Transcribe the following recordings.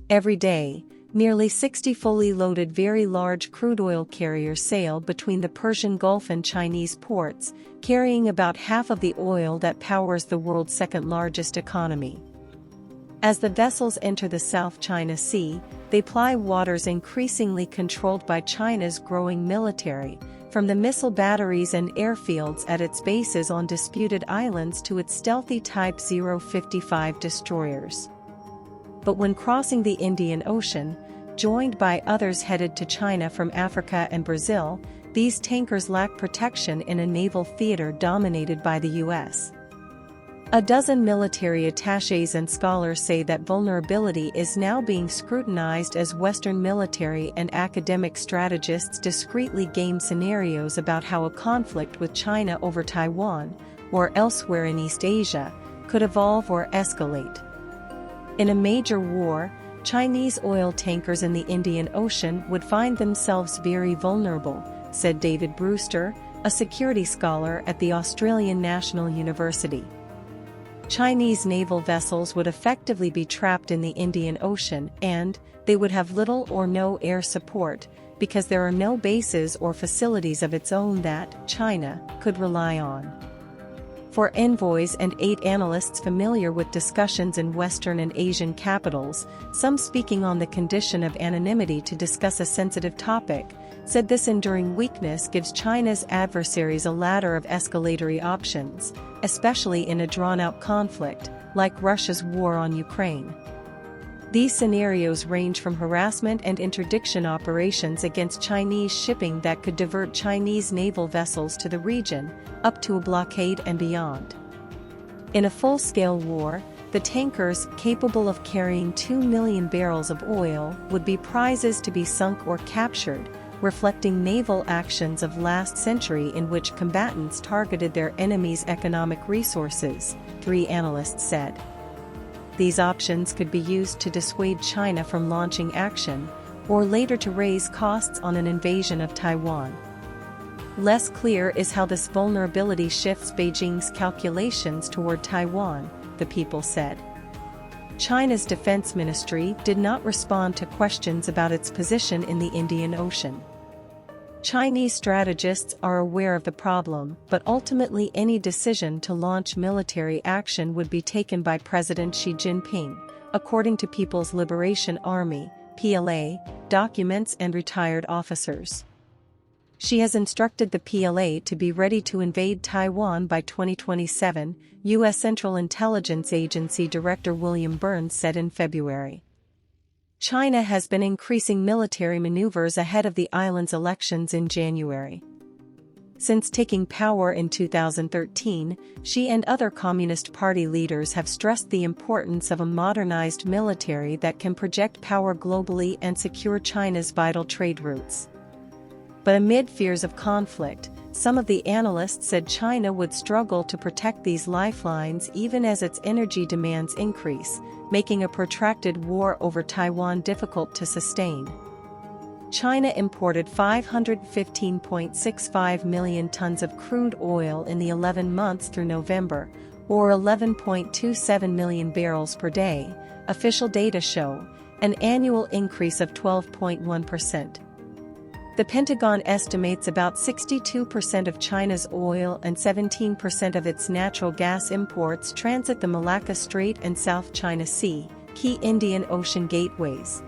Every day, nearly 60 fully loaded very large crude oil carriers sail between the Persian Gulf and Chinese ports, carrying about half of the oil that powers the world's second-largest economy. As the vessels enter the South China Sea, they ply waters increasingly controlled by China's growing military, from the missile batteries and airfields at its bases on disputed islands to its stealthy Type 055 destroyers. But when crossing the Indian Ocean, joined by others headed to China from Africa and Brazil, these tankers lack protection in a naval theater dominated by the U.S. A dozen military attachés and scholars say that vulnerability is now being scrutinized as Western military and academic strategists discreetly game scenarios about how a conflict with China over Taiwan, or elsewhere in East Asia, could evolve or escalate. In a major war, Chinese oil tankers in the Indian Ocean would find themselves very vulnerable, said David Brewster, a security scholar at the Australian National University. Chinese naval vessels would effectively be trapped in the Indian Ocean and they would have little or no air support because there are no bases or facilities of its own that China could rely on. For envoys and 8 analysts familiar with discussions in Western and Asian capitals, some speaking on the condition of anonymity to discuss a sensitive topic, said this enduring weakness gives China's adversaries a ladder of escalatory options, especially in a drawn-out conflict, like Russia's war on Ukraine. These scenarios range from harassment and interdiction operations against Chinese shipping that could divert Chinese naval vessels to the region, up to a blockade and beyond. In a full-scale war, the tankers capable of carrying 2 million barrels of oil would be prizes to be sunk or captured, reflecting naval actions of last century in which combatants targeted their enemies' economic resources, 3 analysts said. These options could be used to dissuade China from launching action, or later to raise costs on an invasion of Taiwan. Less clear is how this vulnerability shifts Beijing's calculations toward Taiwan, the People said. China's defense ministry did not respond to questions about its position in the Indian Ocean. Chinese strategists are aware of the problem, but ultimately any decision to launch military action would be taken by President Xi Jinping, according to People's Liberation Army (PLA) documents and retired officers. She has instructed the PLA to be ready to invade Taiwan by 2027, U.S. Central Intelligence Agency Director William Burns said in February. China has been increasing military maneuvers ahead of the island's elections in January. Since taking power in 2013, Xi and other Communist Party leaders have stressed the importance of a modernized military that can project power globally and secure China's vital trade routes. But amid fears of conflict, some of the analysts said China would struggle to protect these lifelines even as its energy demands increase, making a protracted war over Taiwan difficult to sustain. China imported 515.65 million tons of crude oil in the 11 months through November, or 11.27 million barrels per day, official data show, an annual increase of 12.1%. The Pentagon estimates about 62% of China's oil and 17% of its natural gas imports transit the Malacca Strait and South China Sea, key Indian Ocean gateways.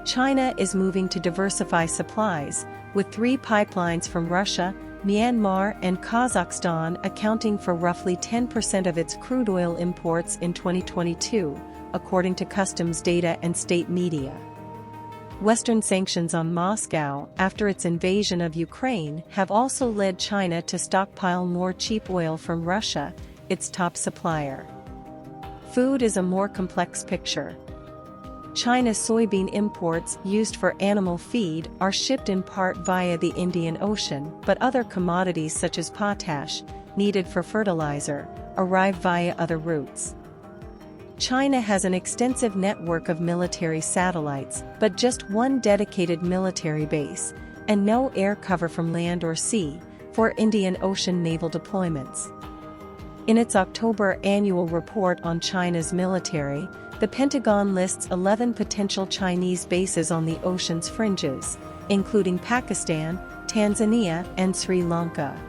China is moving to diversify supplies, with 3 pipelines from Russia, Myanmar and Kazakhstan accounting for roughly 10% of its crude oil imports in 2022, according to customs data and state media. Western sanctions on Moscow after its invasion of Ukraine have also led China to stockpile more cheap oil from Russia, its top supplier. Food is a more complex picture. China's soybean imports used for animal feed are shipped in part via the Indian Ocean, but other commodities such as potash, needed for fertilizer, arrive via other routes. China has an extensive network of military satellites, but just one dedicated military base, and no air cover from land or sea, for Indian Ocean naval deployments. In its October annual report on China's military, The Pentagon lists 11 potential Chinese bases on the ocean's fringes, including Pakistan, Tanzania, and Sri Lanka.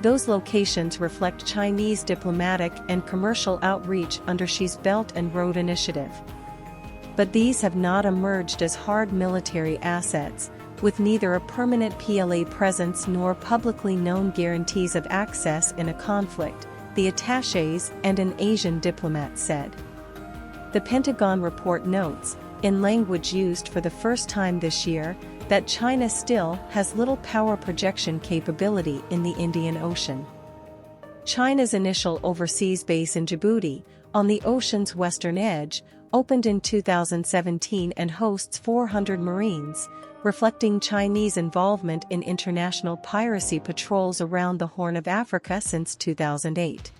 Those locations reflect Chinese diplomatic and commercial outreach under Xi's Belt and Road Initiative. But these have not emerged as hard military assets, with neither a permanent PLA presence nor publicly known guarantees of access in a conflict, the attachés and an Asian diplomat said. The Pentagon report notes, in language used for the first time this year, that China still has little power projection capability in the Indian Ocean. China's initial overseas base in Djibouti, on the ocean's western edge, opened in 2017 and hosts 400 Marines, reflecting Chinese involvement in international piracy patrols around the Horn of Africa since 2008.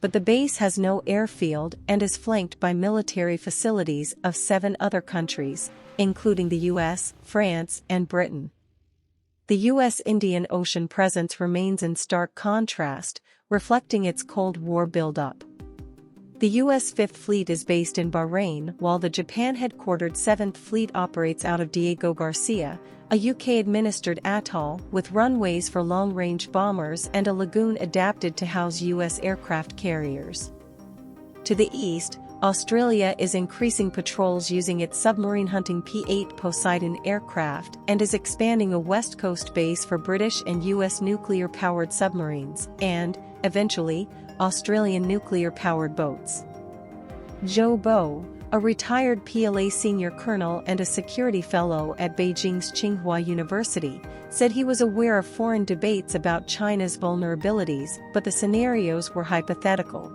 But the base has no airfield and is flanked by military facilities of 7 other countries, including the US, France, and Britain. The U.S. Indian Ocean presence remains in stark contrast, reflecting its Cold War buildup. The U.S. Fifth Fleet is based in Bahrain, while the Japan-headquartered Seventh Fleet operates out of Diego Garcia, a UK-administered atoll with runways for long-range bombers and a lagoon adapted to house U.S. aircraft carriers. To the east, Australia is increasing patrols using its submarine hunting P-8 Poseidon aircraft and is expanding a west coast base for British and U.S. nuclear-powered submarines and, eventually, Australian nuclear-powered boats. Zhou Bo, a retired PLA senior colonel and a security fellow at Beijing's Tsinghua University, said he was aware of foreign debates about China's vulnerabilities, but the scenarios were hypothetical.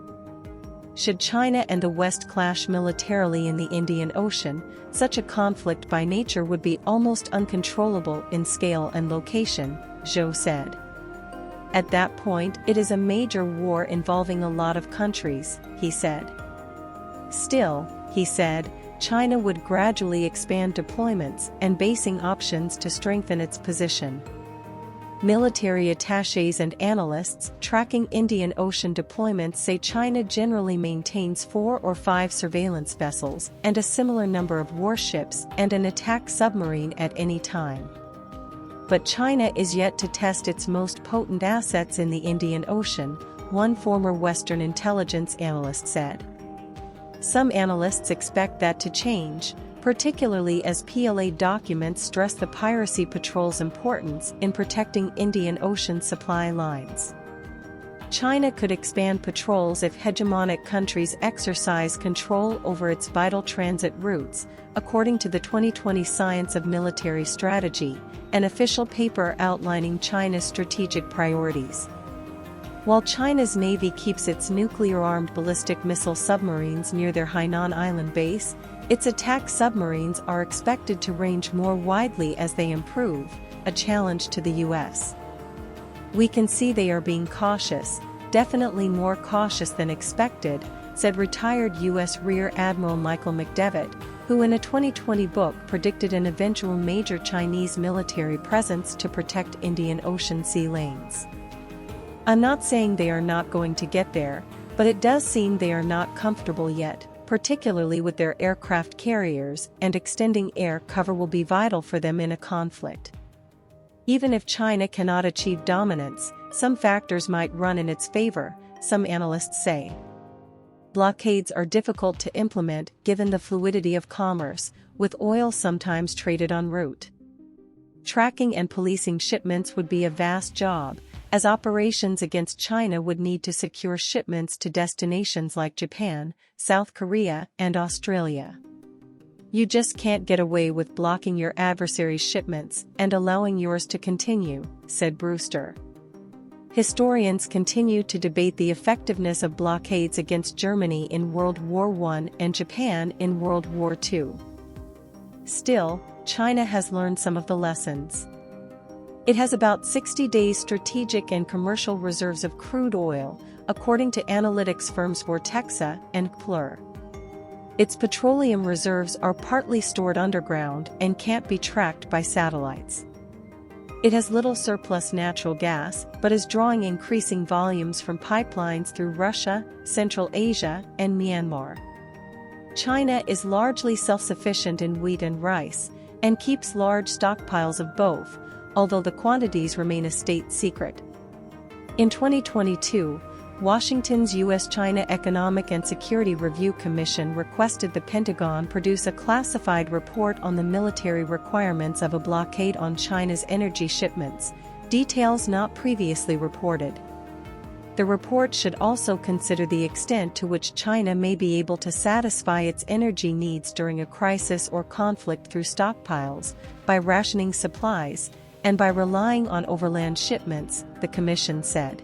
Should China and the West clash militarily in the Indian Ocean, such a conflict by nature would be almost uncontrollable in scale and location, Zhou said. At that point, it is a major war involving a lot of countries, he said. Still, he said, China would gradually expand deployments and basing options to strengthen its position. Military attachés and analysts tracking Indian Ocean deployments say China generally maintains 4 or 5 surveillance vessels and a similar number of warships and an attack submarine at any time. But China is yet to test its most potent assets in the Indian Ocean, one former Western intelligence analyst said. Some analysts expect that to change, particularly as PLA documents stress the piracy patrol's importance in protecting Indian Ocean supply lines. China could expand patrols if hegemonic countries exercise control over its vital transit routes, according to the 2020 Science of Military Strategy, an official paper outlining China's strategic priorities. While China's Navy keeps its nuclear-armed ballistic missile submarines near their Hainan Island base, its attack submarines are expected to range more widely as they improve, a challenge to the U.S. We can see they are being cautious, definitely more cautious than expected, said retired U.S. Rear Admiral Michael McDevitt, who in a 2020 book predicted an eventual major Chinese military presence to protect Indian Ocean sea lanes. I'm not saying they are not going to get there, but it does seem they are not comfortable yet, particularly with their aircraft carriers, and extending air cover will be vital for them in a conflict. Even if China cannot achieve dominance, some factors might run in its favor, some analysts say. Blockades are difficult to implement given the fluidity of commerce, with oil sometimes traded en route. Tracking and policing shipments would be a vast job, as operations against China would need to secure shipments to destinations like Japan, South Korea, and Australia. You just can't get away with blocking your adversary's shipments and allowing yours to continue, said Brewster. Historians continue to debate the effectiveness of blockades against Germany in World War I and Japan in World War II. Still, China has learned some of the lessons. It has about 60 days strategic and commercial reserves of crude oil, according to analytics firms Vortexa and Plur. Its petroleum reserves are partly stored underground and can't be tracked by satellites. It has little surplus natural gas, but is drawing increasing volumes from pipelines through Russia, Central Asia, and Myanmar. China is largely self-sufficient in wheat and rice, and keeps large stockpiles of both, although the quantities remain a state secret. In 2022, Washington's U.S.-China Economic and Security Review Commission requested the Pentagon produce a classified report on the military requirements of a blockade on China's energy shipments, details not previously reported. The report should also consider the extent to which China may be able to satisfy its energy needs during a crisis or conflict through stockpiles, by rationing supplies, and by relying on overland shipments, the Commission said.